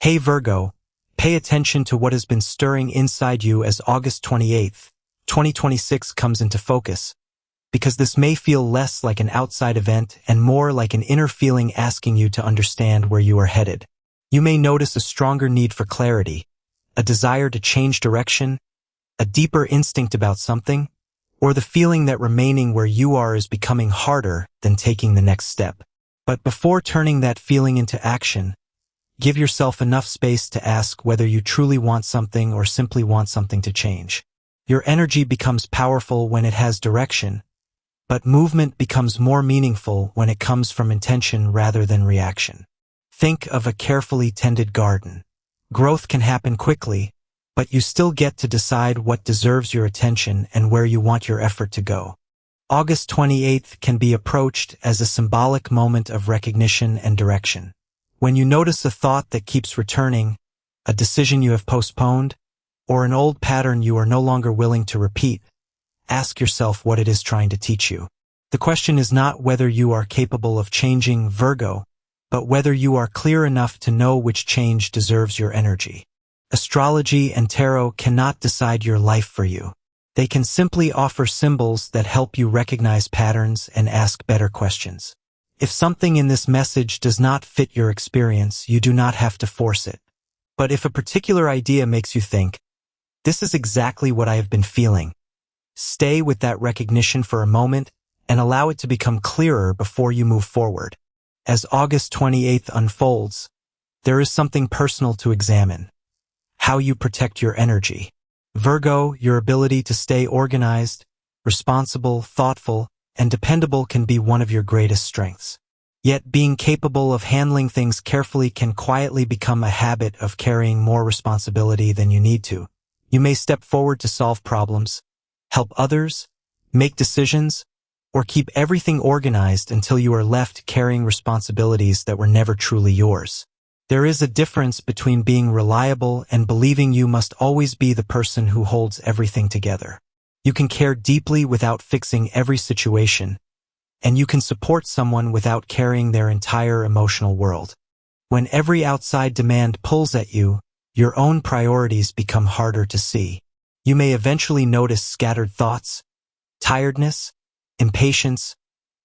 Hey Virgo, pay attention to what has been stirring inside you as August 28th, 2026 comes into focus, because this may feel less like an outside event and more like an inner feeling asking you to understand where you are headed. You may notice a stronger need for clarity, a desire to change direction, a deeper instinct about something, or the feeling that remaining where you are is becoming harder than taking the next step. But before turning that feeling into action, give yourself enough space to ask whether you truly want something or simply want something to change. Your energy becomes powerful when it has direction, but movement becomes more meaningful when it comes from intention rather than reaction. Think of a carefully tended garden. Growth can happen quickly, but you still get to decide what deserves your attention and where you want your effort to go. August 28th can be approached as a symbolic moment of recognition and direction. When you notice a thought that keeps returning, a decision you have postponed, or an old pattern you are no longer willing to repeat, ask yourself what it is trying to teach you. The question is not whether you are capable of changing, Virgo, but whether you are clear enough to know which change deserves your energy. Astrology and tarot cannot decide your life for you. They can simply offer symbols that help you recognize patterns and ask better questions. If something in this message does not fit your experience, you do not have to force it. But if a particular idea makes you think, "This is exactly what I have been feeling," stay with that recognition for a moment and allow it to become clearer before you move forward. As August 28th unfolds, there is something personal to examine: how you protect your energy. Virgo, your ability to stay organized, responsible, thoughtful, and dependable can be one of your greatest strengths. Yet being capable of handling things carefully can quietly become a habit of carrying more responsibility than you need to. You may step forward to solve problems, help others, make decisions, or keep everything organized until you are left carrying responsibilities that were never truly yours. There is a difference between being reliable and believing you must always be the person who holds everything together. You can care deeply without fixing every situation, and you can support someone without carrying their entire emotional world. When every outside demand pulls at you, your own priorities become harder to see. You may eventually notice scattered thoughts, tiredness, impatience,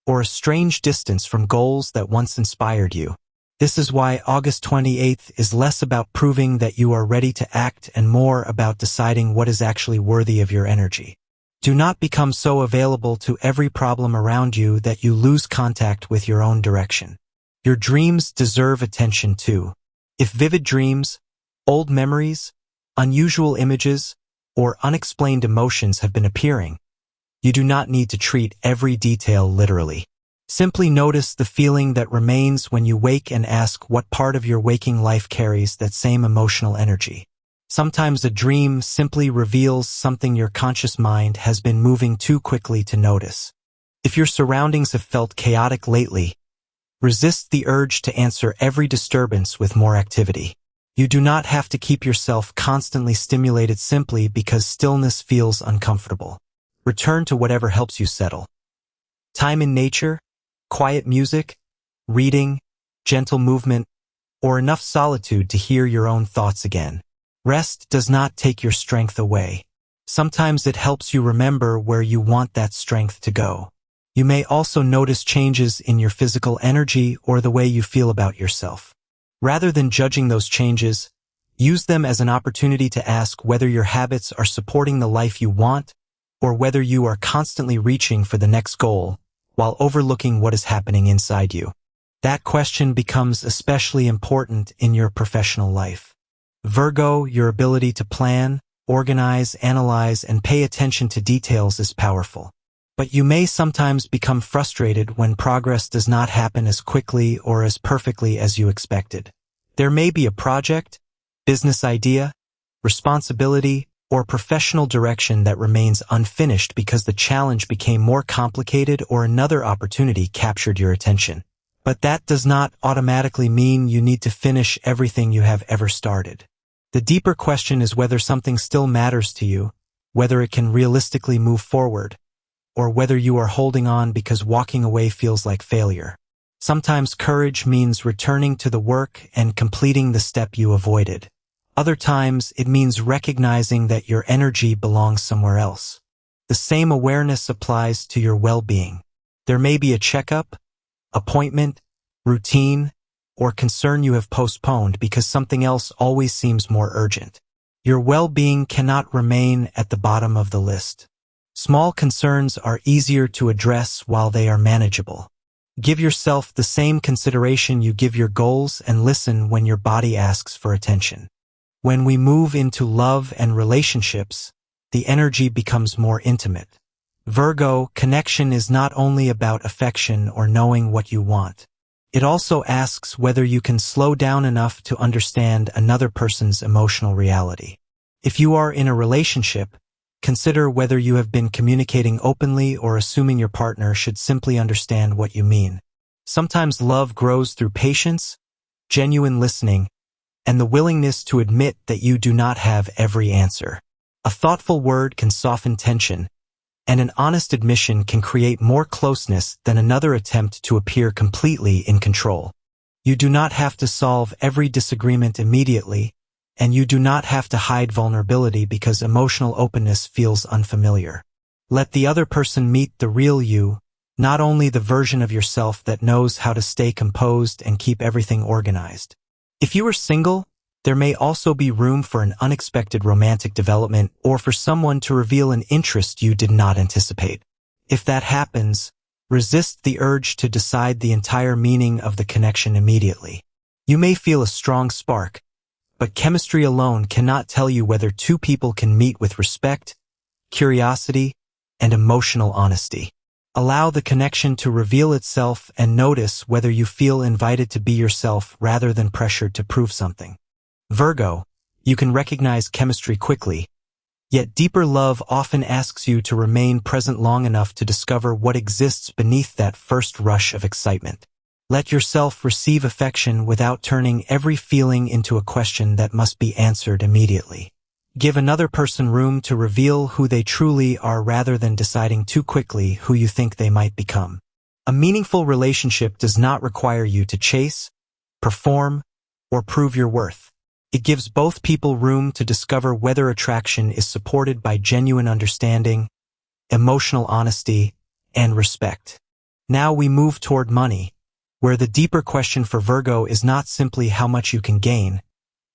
or a strange distance from goals that once inspired you. This is why August 28th is less about proving that you are ready to act and more about deciding what is actually worthy of your energy. Do not become so available to every problem around you that you lose contact with your own direction. Your dreams deserve attention too. If vivid dreams, old memories, unusual images, or unexplained emotions have been appearing, you do not need to treat every detail literally. Simply notice the feeling that remains when you wake and ask what part of your waking life carries that same emotional energy. Sometimes a dream simply reveals something your conscious mind has been moving too quickly to notice. If your surroundings have felt chaotic lately, resist the urge to answer every disturbance with more activity. You do not have to keep yourself constantly stimulated simply because stillness feels uncomfortable. Return to whatever helps you settle. Time in nature, quiet music, reading, gentle movement, or enough solitude to hear your own thoughts again. Rest does not take your strength away. Sometimes it helps you remember where you want that strength to go. You may also notice changes in your physical energy or the way you feel about yourself. Rather than judging those changes, use them as an opportunity to ask whether your habits are supporting the life you want or whether you are constantly reaching for the next goal while overlooking what is happening inside you. That question becomes especially important in your professional life. Virgo, your ability to plan, organize, analyze, and pay attention to details is powerful. But you may sometimes become frustrated when progress does not happen as quickly or as perfectly as you expected. There may be a project, business idea, responsibility, or professional direction that remains unfinished because the challenge became more complicated or another opportunity captured your attention. But that does not automatically mean you need to finish everything you have ever started. The deeper question is whether something still matters to you, whether it can realistically move forward, or whether you are holding on because walking away feels like failure. Sometimes courage means returning to the work and completing the step you avoided. Other times, it means recognizing that your energy belongs somewhere else. The same awareness applies to your well-being. There may be a checkup, appointment, routine, or concern you have postponed because something else always seems more urgent. Your well-being cannot remain at the bottom of the list. Small concerns are easier to address while they are manageable. Give yourself the same consideration you give your goals and listen when your body asks for attention. When we move into love and relationships, the energy becomes more intimate. Virgo, connection is not only about affection or knowing what you want. It also asks whether you can slow down enough to understand another person's emotional reality. If you are in a relationship, consider whether you have been communicating openly or assuming your partner should simply understand what you mean. Sometimes love grows through patience, genuine listening, and the willingness to admit that you do not have every answer. A thoughtful word can soften tension, and an honest admission can create more closeness than another attempt to appear completely in control. You do not have to solve every disagreement immediately, and you do not have to hide vulnerability because emotional openness feels unfamiliar. Let the other person meet the real you, not only the version of yourself that knows how to stay composed and keep everything organized. If you are single, there may also be room for an unexpected romantic development or for someone to reveal an interest you did not anticipate. If that happens, resist the urge to decide the entire meaning of the connection immediately. You may feel a strong spark, but chemistry alone cannot tell you whether two people can meet with respect, curiosity, and emotional honesty. Allow the connection to reveal itself and notice whether you feel invited to be yourself rather than pressured to prove something. Virgo, you can recognize chemistry quickly, yet deeper love often asks you to remain present long enough to discover what exists beneath that first rush of excitement. Let yourself receive affection without turning every feeling into a question that must be answered immediately. Give another person room to reveal who they truly are rather than deciding too quickly who you think they might become. A meaningful relationship does not require you to chase, perform, or prove your worth. It gives both people room to discover whether attraction is supported by genuine understanding, emotional honesty, and respect. Now we move toward money, where the deeper question for Virgo is not simply how much you can gain,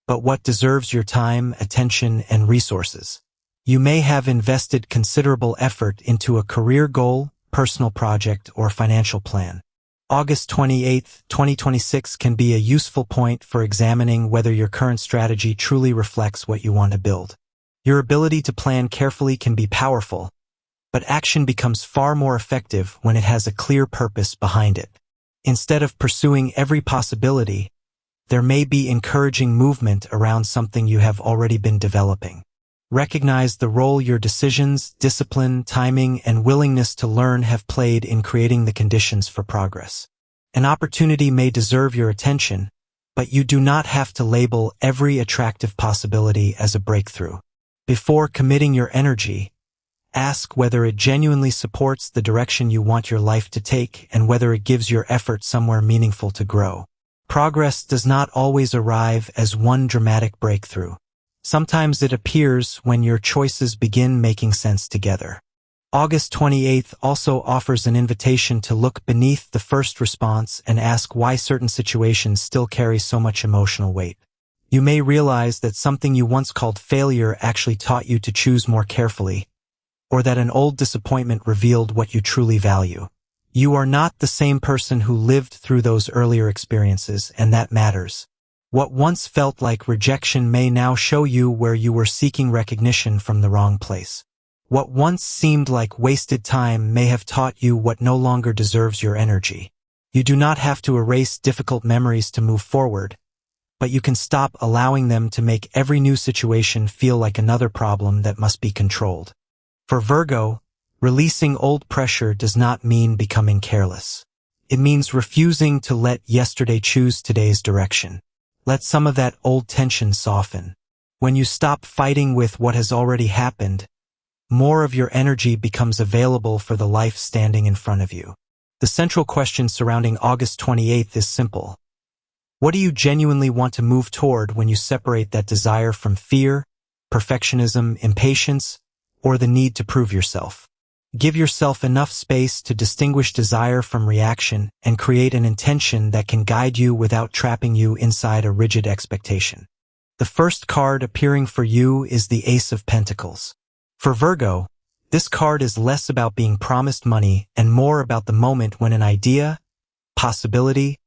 but what deserves your time, attention, and resources. You may have invested considerable effort into a career goal, personal project, or financial plan. August 28, 2026 can be a useful point for examining whether your current strategy truly reflects what you want to build. Your ability to plan carefully can be powerful, but action becomes far more effective when it has a clear purpose behind it. Instead of pursuing every possibility, there may be encouraging movement around something you have already been developing. Recognize the role your decisions, discipline, timing, and willingness to learn have played in creating the conditions for progress. An opportunity may deserve your attention, but you do not have to label every attractive possibility as a breakthrough. Before committing your energy, ask whether it genuinely supports the direction you want your life to take and whether it gives your effort somewhere meaningful to grow. Progress does not always arrive as one dramatic breakthrough. Sometimes it appears when your choices begin making sense together. August 28th also offers an invitation to look beneath the first response and ask why certain situations still carry so much emotional weight. You may realize that something you once called failure actually taught you to choose more carefully, or that an old disappointment revealed what you truly value. You are not the same person who lived through those earlier experiences, and that matters. What once felt like rejection may now show you where you were seeking recognition from the wrong place. What once seemed like wasted time may have taught you what no longer deserves your energy. You do not have to erase difficult memories to move forward, but you can stop allowing them to make every new situation feel like another problem that must be controlled. For Virgo, releasing old pressure does not mean becoming careless. It means refusing to let yesterday choose today's direction. Let some of that old tension soften. When you stop fighting with what has already happened, more of your energy becomes available for the life standing in front of you. The central question surrounding August 28th is simple. What do you genuinely want to move toward when you separate that desire from fear, perfectionism, impatience, or the need to prove yourself? Give yourself enough space to distinguish desire from reaction and create an intention that can guide you without trapping you inside a rigid expectation. The first card appearing for you is the Ace of Pentacles. For Virgo, this card is less about being promised money and more about the moment when an idea, possibility,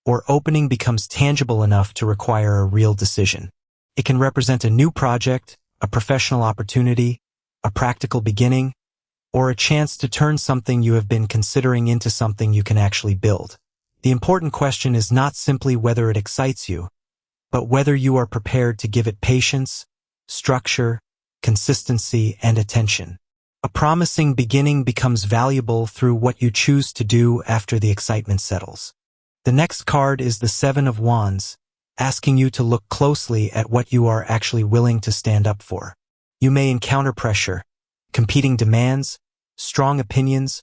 or opening becomes tangible enough to require a real decision. It can represent a new project, a professional opportunity, a practical beginning, or a chance to turn something you have been considering into something you can actually build. The important question is not simply whether it excites you, but whether you are prepared to give it patience, structure, consistency, and attention. A promising beginning becomes valuable through what you choose to do after the excitement settles. The next card is the Seven of Wands, asking you to look closely at what you are actually willing to stand up for. You may encounter pressure, competing demands, strong opinions,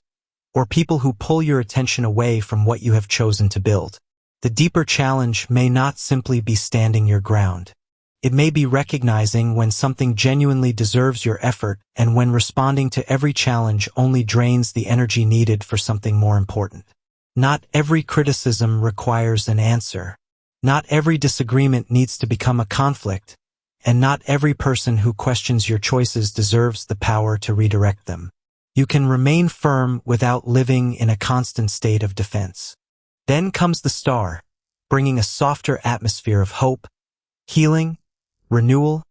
or people who pull your attention away from what you have chosen to build. The deeper challenge may not simply be standing your ground. It may be recognizing when something genuinely deserves your effort and when responding to every challenge only drains the energy needed for something more important. Not every criticism requires an answer. Not every disagreement needs to become a conflict, and not every person who questions your choices deserves the power to redirect them. You can remain firm without living in a constant state of defense. Then comes the Star, bringing a softer atmosphere of hope, healing, renewal,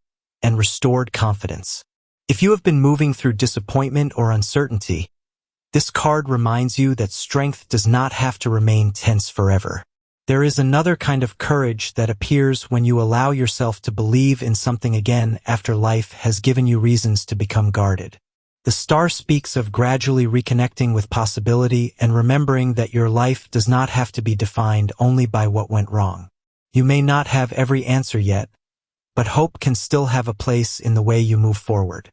and restored confidence. If you have been moving through disappointment or uncertainty, this card reminds you that strength does not have to remain tense forever. There is another kind of courage that appears when you allow yourself to believe in something again after life has given you reasons to become guarded. The Star speaks of gradually reconnecting with possibility and remembering that your life does not have to be defined only by what went wrong. You may not have every answer yet, but hope can still have a place in the way you move forward.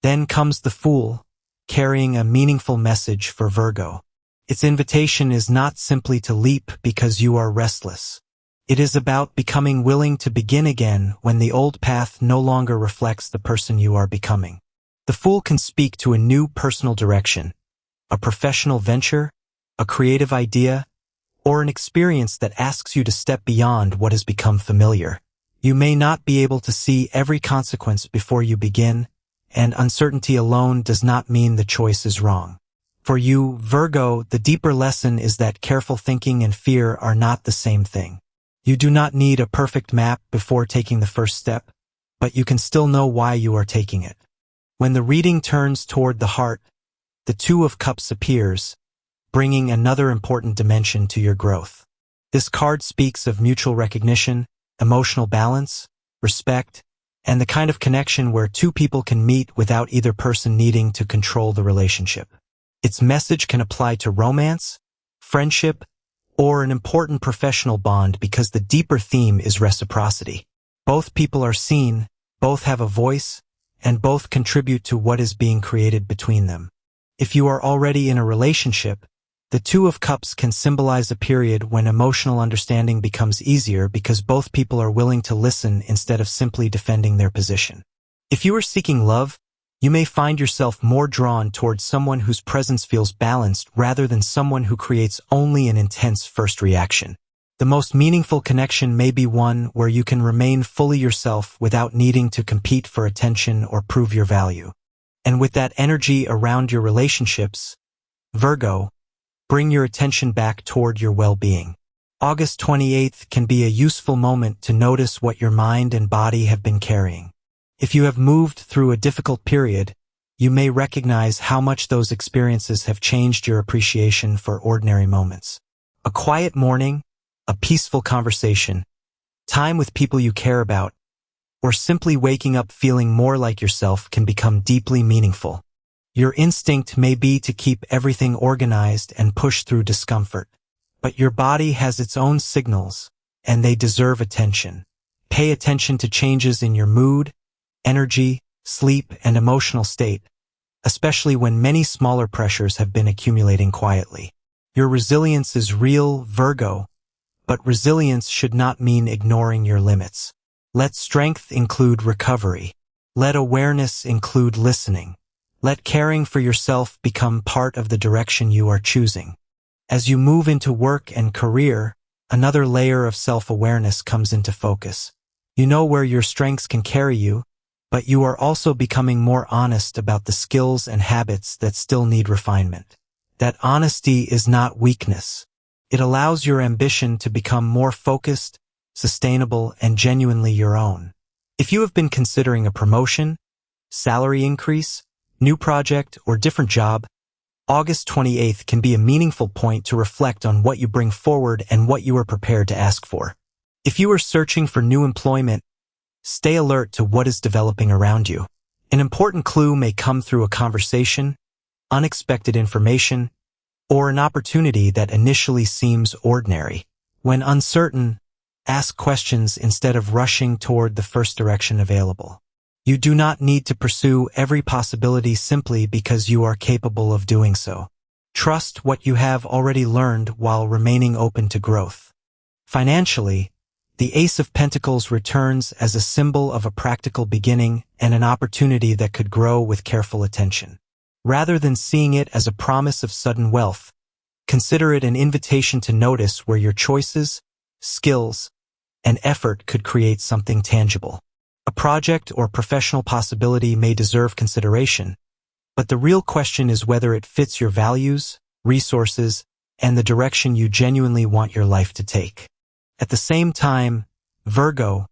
Then comes the Fool, carrying a meaningful message for Virgo. Its invitation is not simply to leap because you are restless. It is about becoming willing to begin again when the old path no longer reflects the person you are becoming. The Fool can speak to a new personal direction, a professional venture, a creative idea, or an experience that asks you to step beyond what has become familiar. You may not be able to see every consequence before you begin, and uncertainty alone does not mean the choice is wrong. For you, Virgo, the deeper lesson is that careful thinking and fear are not the same thing. You do not need a perfect map before taking the first step, but you can still know why you are taking it. When the reading turns toward the heart, the Two of Cups appears, bringing another important dimension to your growth. This card speaks of mutual recognition, emotional balance, respect, and the kind of connection where two people can meet without either person needing to control the relationship. Its message can apply to romance, friendship, or an important professional bond because the deeper theme is reciprocity. Both people are seen, both have a voice, and both contribute to what is being created between them. If you are already in a relationship, the Two of Cups can symbolize a period when emotional understanding becomes easier because both people are willing to listen instead of simply defending their position. If you are seeking love, you may find yourself more drawn towards someone whose presence feels balanced rather than someone who creates only an intense first reaction. The most meaningful connection may be one where you can remain fully yourself without needing to compete for attention or prove your value. And with that energy around your relationships, Virgo, bring your attention back toward your well-being. August 28th can be a useful moment to notice what your mind and body have been carrying. If you have moved through a difficult period, you may recognize how much those experiences have changed your appreciation for ordinary moments. A quiet morning, a peaceful conversation, time with people you care about, or simply waking up feeling more like yourself can become deeply meaningful. Your instinct may be to keep everything organized and push through discomfort, but your body has its own signals, and they deserve attention. Pay attention to changes in your mood, energy, sleep, and emotional state, especially when many smaller pressures have been accumulating quietly. Your resilience is real, Virgo, but resilience should not mean ignoring your limits. Let strength include recovery. Let awareness include listening. Let caring for yourself become part of the direction you are choosing. As you move into work and career, another layer of self-awareness comes into focus. You know where your strengths can carry you, but you are also becoming more honest about the skills and habits that still need refinement. That honesty is not weakness. It allows your ambition to become more focused, sustainable, and genuinely your own. If you have been considering a promotion, salary increase, new project, or different job, August 28th can be a meaningful point to reflect on what you bring forward and what you are prepared to ask for. If you are searching for new employment, stay alert to what is developing around you. An important clue may come through a conversation, unexpected information, or an opportunity that initially seems ordinary. When uncertain, ask questions instead of rushing toward the first direction available. You do not need to pursue every possibility simply because you are capable of doing so. Trust what you have already learned while remaining open to growth. Financially, the Ace of Pentacles returns as a symbol of a practical beginning and an opportunity that could grow with careful attention. Rather than seeing it as a promise of sudden wealth, consider it an invitation to notice where your choices, skills, and effort could create something tangible. A project or professional possibility may deserve consideration, but the real question is whether it fits your values, resources, and the direction you genuinely want your life to take. At the same time, Virgo,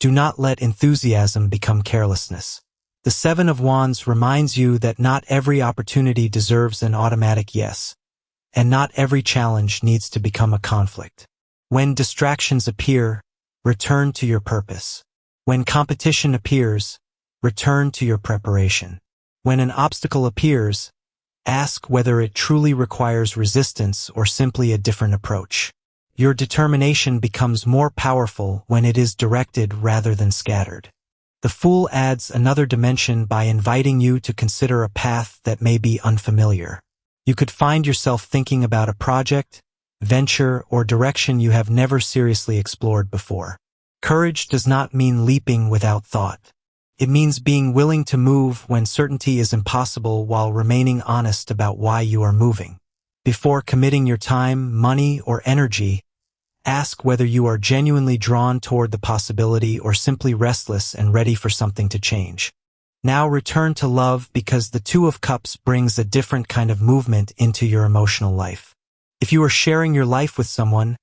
do not let enthusiasm become carelessness. The Seven of Wands reminds you that not every opportunity deserves an automatic yes, and not every challenge needs to become a conflict. When distractions appear, return to your purpose. When competition appears, return to your preparation. When an obstacle appears, ask whether it truly requires resistance or simply a different approach. Your determination becomes more powerful when it is directed rather than scattered. The Fool adds another dimension by inviting you to consider a path that may be unfamiliar. You could find yourself thinking about a project, venture, or direction you have never seriously explored before. Courage does not mean leaping without thought. It means being willing to move when certainty is impossible while remaining honest about why you are moving. Before committing your time, money, or energy, ask whether you are genuinely drawn toward the possibility or simply restless and ready for something to change. Now return to love, because the Two of Cups brings a different kind of movement into your emotional life. If you are sharing your life with someone,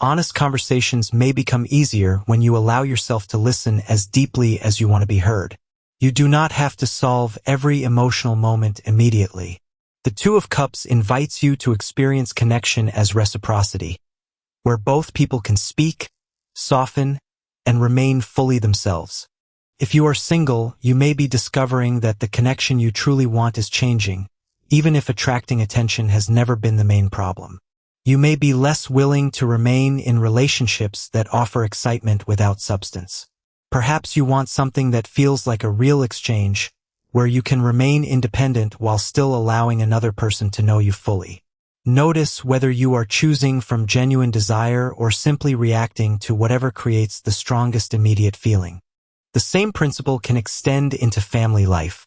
honest conversations may become easier when you allow yourself to listen as deeply as you want to be heard. You do not have to solve every emotional moment immediately. The Two of Cups invites you to experience connection as reciprocity, where both people can speak, soften, and remain fully themselves. If you are single, you may be discovering that the connection you truly want is changing, even if attracting attention has never been the main problem. You may be less willing to remain in relationships that offer excitement without substance. Perhaps you want something that feels like a real exchange, where you can remain independent while still allowing another person to know you fully. Notice whether you are choosing from genuine desire or simply reacting to whatever creates the strongest immediate feeling. The same principle can extend into family life,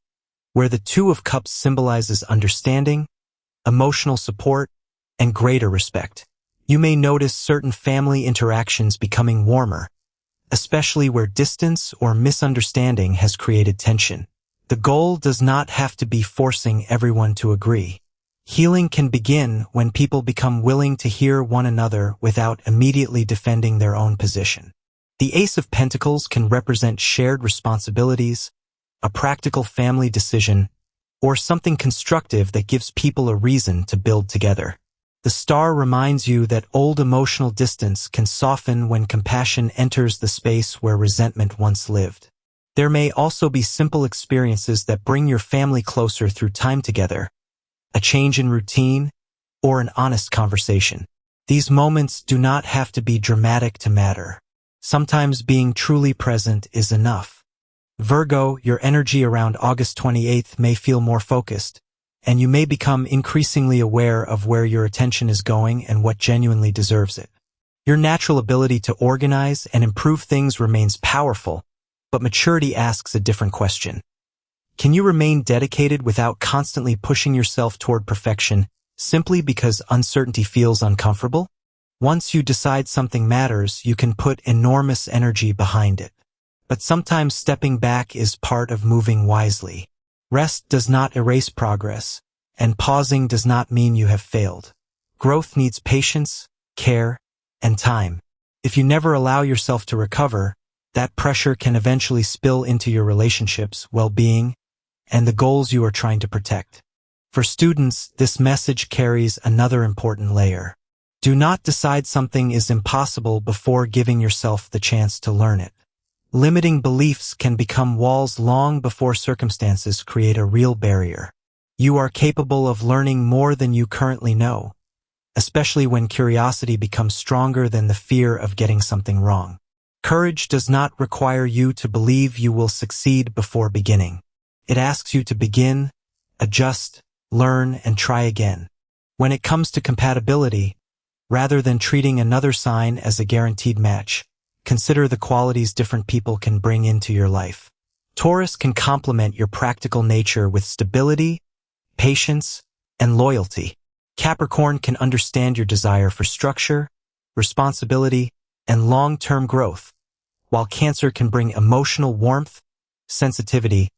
where the Two of Cups symbolizes understanding, emotional support, and greater respect. You may notice certain family interactions becoming warmer, especially where distance or misunderstanding has created tension. The goal does not have to be forcing everyone to agree. Healing can begin when people become willing to hear one another without immediately defending their own position. The Ace of Pentacles can represent shared responsibilities, a practical family decision, or something constructive that gives people a reason to build together. The Star reminds you that old emotional distance can soften when compassion enters the space where resentment once lived. There may also be simple experiences that bring your family closer through time together, a change in routine, or an honest conversation. These moments do not have to be dramatic to matter. Sometimes being truly present is enough. Virgo, your energy around August 28th may feel more focused, and you may become increasingly aware of where your attention is going and what genuinely deserves it. Your natural ability to organize and improve things remains powerful, but maturity asks a different question. Can you remain dedicated without constantly pushing yourself toward perfection simply because uncertainty feels uncomfortable? Once you decide something matters, you can put enormous energy behind it. But sometimes stepping back is part of moving wisely. Rest does not erase progress, and pausing does not mean you have failed. Growth needs patience, care, and time. If you never allow yourself to recover, that pressure can eventually spill into your relationships, well-being, and the goals you are trying to protect. For students, this message carries another important layer. Do not decide something is impossible before giving yourself the chance to learn it. Limiting beliefs can become walls long before circumstances create a real barrier. You are capable of learning more than you currently know, especially when curiosity becomes stronger than the fear of getting something wrong. Courage does not require you to believe you will succeed before beginning. It asks you to begin, adjust, learn, and try again. When it comes to compatibility, rather than treating another sign as a guaranteed match, consider the qualities different people can bring into your life. Taurus can complement your practical nature with stability, patience, and loyalty. Capricorn can understand your desire for structure, responsibility, and long-term growth, while Cancer can bring emotional warmth, sensitivity,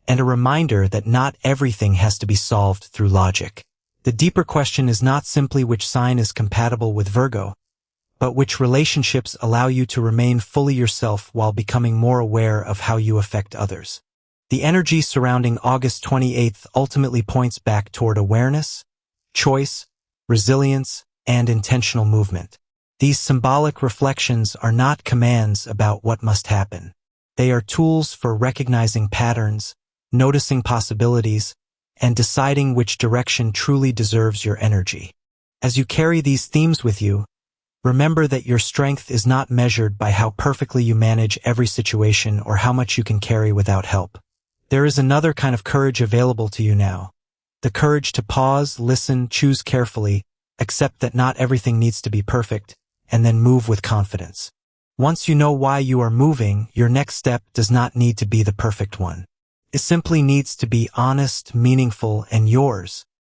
and a reminder that not everything has to be solved through logic. The deeper question is not simply which sign is compatible with Virgo, but which relationships allow you to remain fully yourself while becoming more aware of how you affect others. The energy surrounding August 28th ultimately points back toward awareness, choice, resilience, and intentional movement. These symbolic reflections are not commands about what must happen. They are tools for recognizing patterns, noticing possibilities, and deciding which direction truly deserves your energy. As you carry these themes with you, remember that your strength is not measured by how perfectly you manage every situation or how much you can carry without help. There is another kind of courage available to you now. The courage to pause, listen, choose carefully, accept that not everything needs to be perfect, and then move with confidence. Once you know why you are moving, your next step does not need to be the perfect one. It simply needs to be honest, meaningful, and yours.